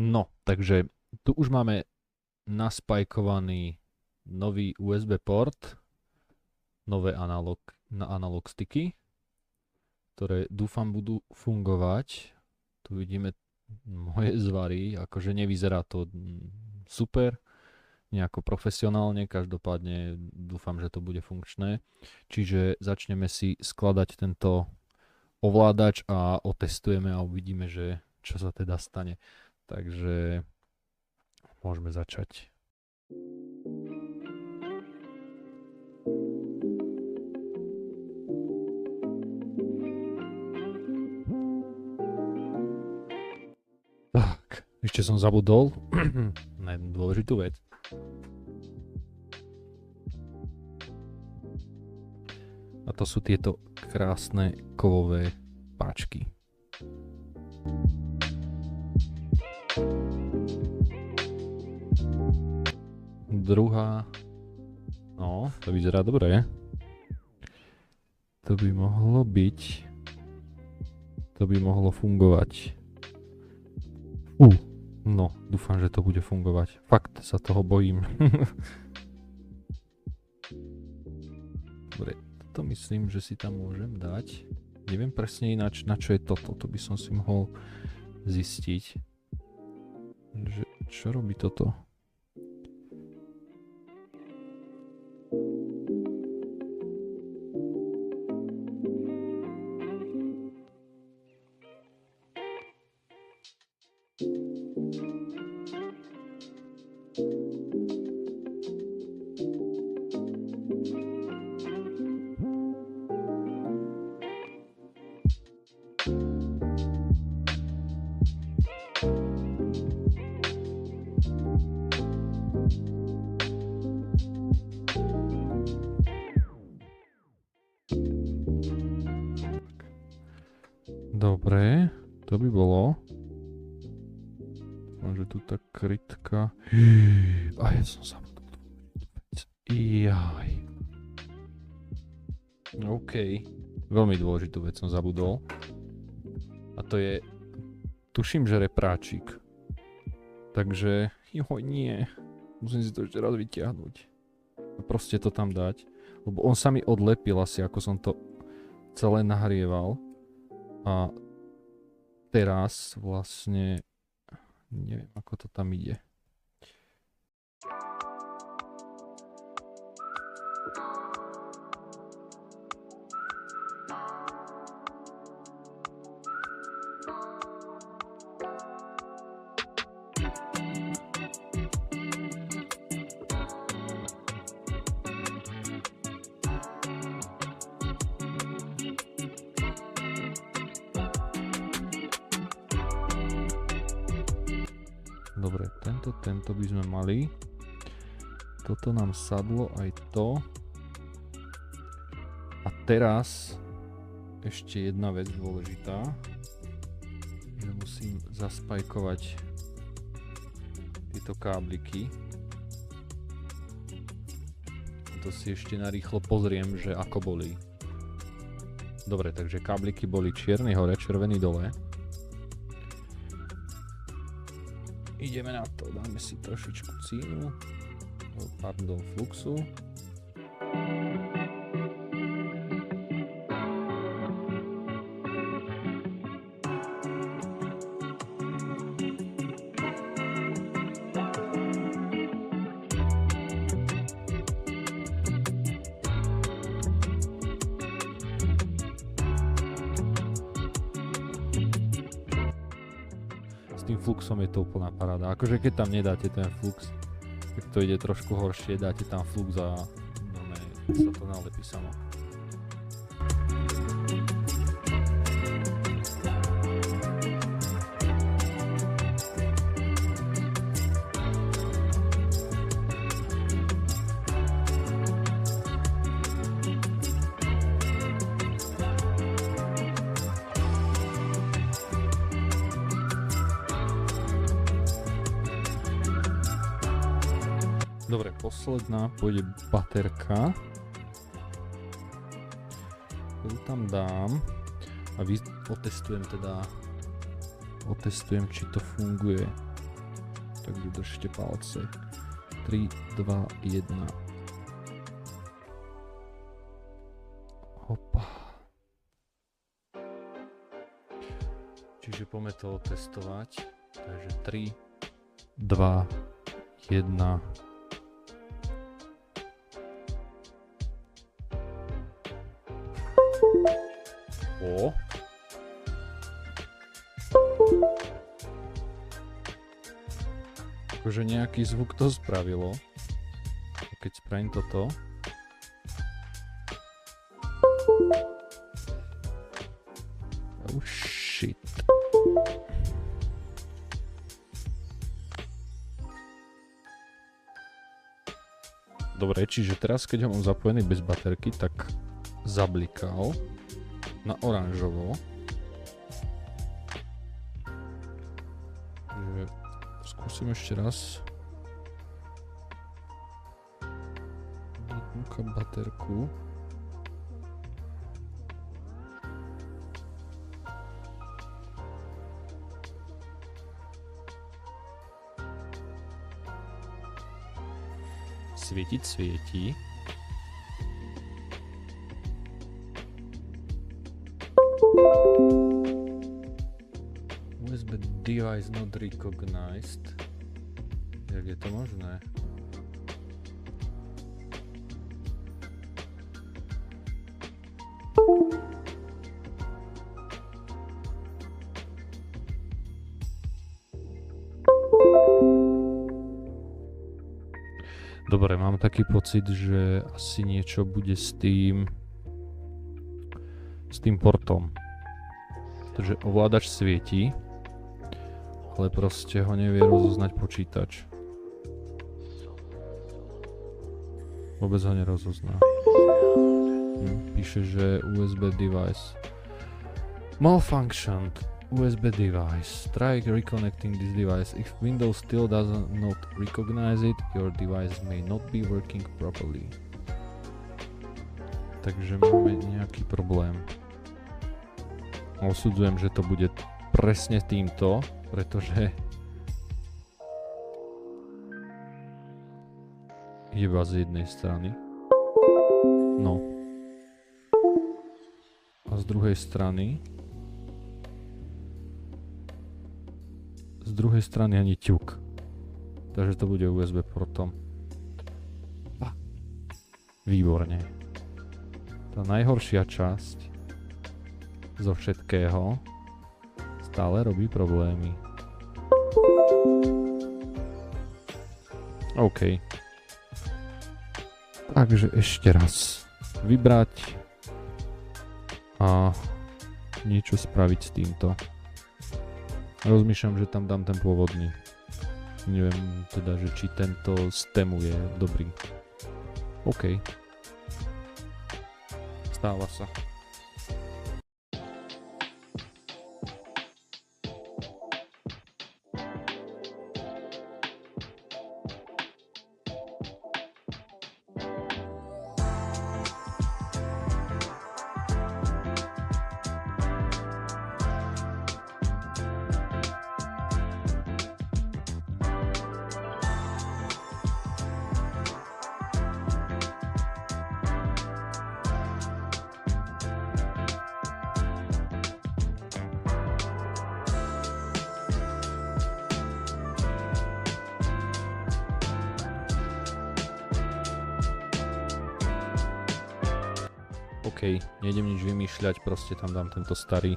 No, takže tu už máme naspajkovaný nový USB port, nové analog sticky, ktoré dúfam budú fungovať. Tu vidíme moje zvary, akože nevyzerá to super, nejako profesionálne, každopádne dúfam, že to bude funkčné. Čiže začneme si skladať tento ovládač a otestujeme a uvidíme, že čo sa teda stane. Takže môžeme začať. Tak, ešte som zabudol na jednu dôležitú vec. A to sú tieto krásne kovové páčky. Druhá. No, to vyzerá dobre. To by mohlo byť. To by mohlo fungovať. No, dúfam, že to bude fungovať. Fakt sa toho bojím. Dobre, to myslím, že si tam môžem dať. Neviem presne ináč, na čo je toto. To by som si mohol zistiť. Že, čo robí toto? Dobre, to by bolo. Môže tu tá krytka. A ja som zabudol. Jaj. OK. Veľmi dôležitú vec som zabudol. A to je, tuším, že repráčik. Takže, joj nie. Musím si to ešte raz vyťahnuť. A proste to tam dať. Lebo on sa mi odlepil asi, ako som to celé nahrieval. A teraz vlastne neviem, ako to tam ide. Dobre, tento by sme mali. Toto nám sadlo aj to. A teraz ešte jedna vec dôležitá. Že musím zaspajkovať tieto kábliky. To si ešte narýchlo pozriem, že ako boli. Dobre, takže kábliky boli čierny hore, červený dole. Ideme na to, dáme si trošičku cínu, pardon, fluxu. Tým fluxom je to úplná paráda. Akože keď tam nedáte ten flux, tak to ide trošku horšie, dáte tam flux a sa to nalepí samo. Dobre, posledná pôjde baterka. Tu tam dám a otestujem, či to funguje. takže držte palce. 3, 2, 1. Hopa. Čiže poďme to otestovať. Takže 3, 2, 1. O. Akože nejaký zvuk to spravilo. Keď spravím toto. Oh shit. Dobre, čiže teraz keď ho mám zapojený bez baterky, tak zablikal na oranžovo. Takže skúsim ešte raz. Vypnúka baterku. Svietiť svietí. USB device not recognized. Jak je to možné? Dobre, mám taký pocit, že asi niečo bude s tým portom. Takže ovládač svietí, ale proste ho nevie rozoznať počítač. Vôbec ho nerozozná. Píše, že USB device malfunctioned. USB device. Try reconnecting this device. If Windows still does not recognize it, your device may not be working properly. Takže máme nejaký problém. Osudzujem, že to bude presne týmto, pretože iba z jednej strany. No. A z druhej strany ani ťuk. Takže to bude USB portom. Výborne. Tá najhoršia časť zo všetkého stále robí problémy. OK. Takže ešte raz. Vybrať a niečo spraviť s týmto. Rozmýšľam, že tam dám ten pôvodný. Neviem teda, že či tento z tému je dobrý. OK. Stáva sa. OK, nejdem nič vymýšľať, proste tam dám tento starý.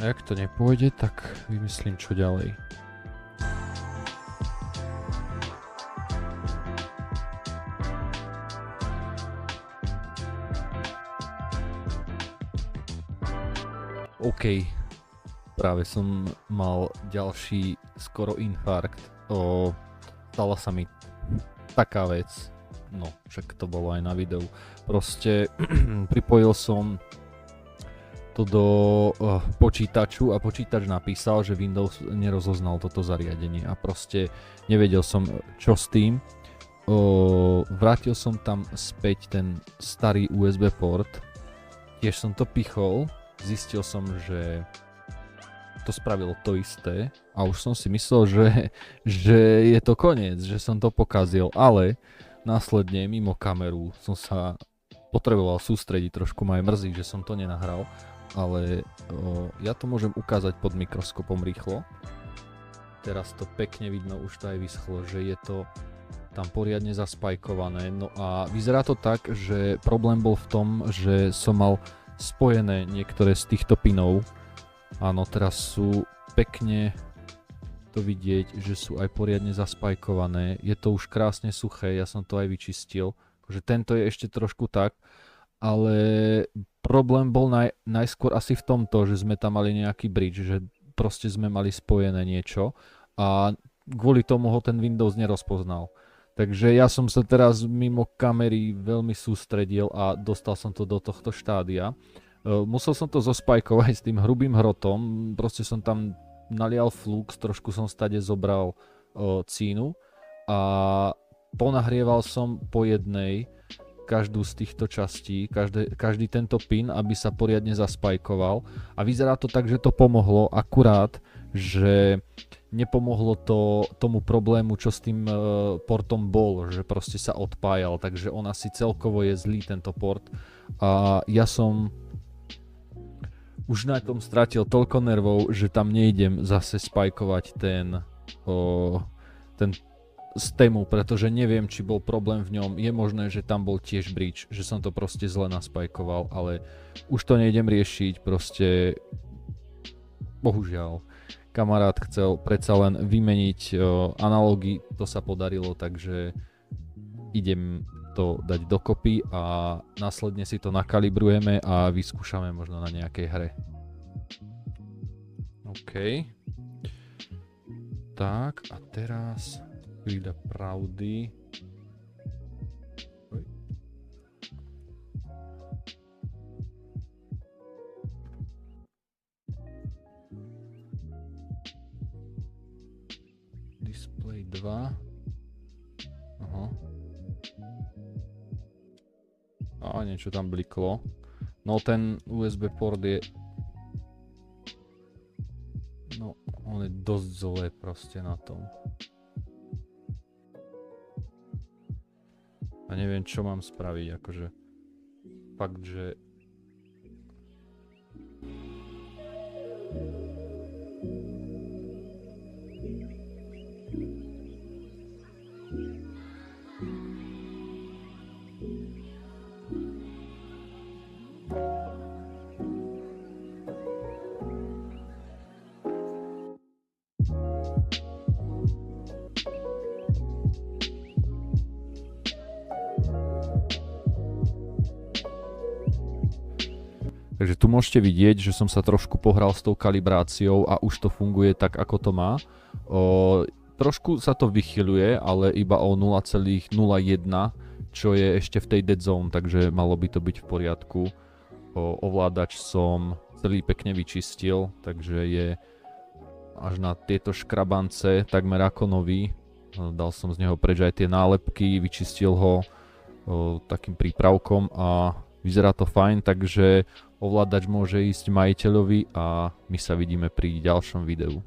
A ak to nepôjde, tak vymyslím čo ďalej. OK, práve som mal ďalší skoro infarkt. Stala sa mi taká vec, no však to bolo aj na videu, proste pripojil som to do počítaču a počítač napísal, že Windows nerozoznal toto zariadenie a proste nevedel som čo s tým. Vrátil som tam späť ten starý USB port, tiež som to pichol, zistil som, že to spravilo to isté a už som si myslel, že je to koniec, že som to pokazil, ale následne mimo kameru som sa potreboval sústrediť, trošku ma aj mrzí, že som to nenahral, ale ja to môžem ukázať pod mikroskopom rýchlo. Teraz to pekne vidno, už to aj vyschlo, že je to tam poriadne zaspajkované. No a vyzerá to tak, že problém bol v tom, že som mal spojené niektoré z týchto pinov. Áno, teraz sú pekne to vidieť, že sú aj poriadne zaspajkované. Je to už krásne suché, ja som to aj vyčistil. Že tento je ešte trošku tak, ale problém bol najskôr asi v tomto, že sme tam mali nejaký bridge, že proste sme mali spojené niečo a kvôli tomu ho ten Windows nerozpoznal. Takže ja som sa teraz mimo kamery veľmi sústredil a dostal som to do tohto štádia. Musel som to zospajkovať s tým hrubým hrotom, proste som tam nalial flux, trošku som stade zobral cínu a ponahrieval som po jednej každú z týchto častí, každý tento pin, aby sa poriadne zaspajkoval a vyzerá to tak, že to pomohlo, akurát, že nepomohlo to tomu problému, čo s tým portom bol, že proste sa odpájal, takže on asi celkovo je zlý tento port a ja som už na tom stratil toľko nervov, že tam nejdem zase spajkovať ten stému, pretože neviem, či bol problém v ňom. Je možné, že tam bol tiež bridge, že som to proste zle naspajkoval, ale už to nejdem riešiť, proste bohužiaľ. Kamarát chcel predsa len vymeniť analógy, to sa podarilo, takže idem to dať dokopy a následne si to nakalibrujeme a vyskúšame možno na nejakej hre. OK. Tak a teraz chvíľa pravdy. Display 2. Aha. A niečo tam bliklo. No ten USB port je... No, on je dosť zlé proste na tom. A neviem, čo mám spraviť, akože... Fakt, že... Takže tu môžete vidieť, že som sa trošku pohral s tou kalibráciou a už to funguje tak, ako to má. Trošku sa to vychyľuje, ale iba o 0,01, čo je ešte v tej dead zone, takže malo by to byť v poriadku. Ovládač som celý pekne vyčistil, takže je až na tieto škrabance takmer ako nový. Dal som z neho preč aj tie nálepky, vyčistil ho takým prípravkom a vyzerá to fajn, takže ovládač môže ísť majiteľovi a my sa vidíme pri ďalšom videu.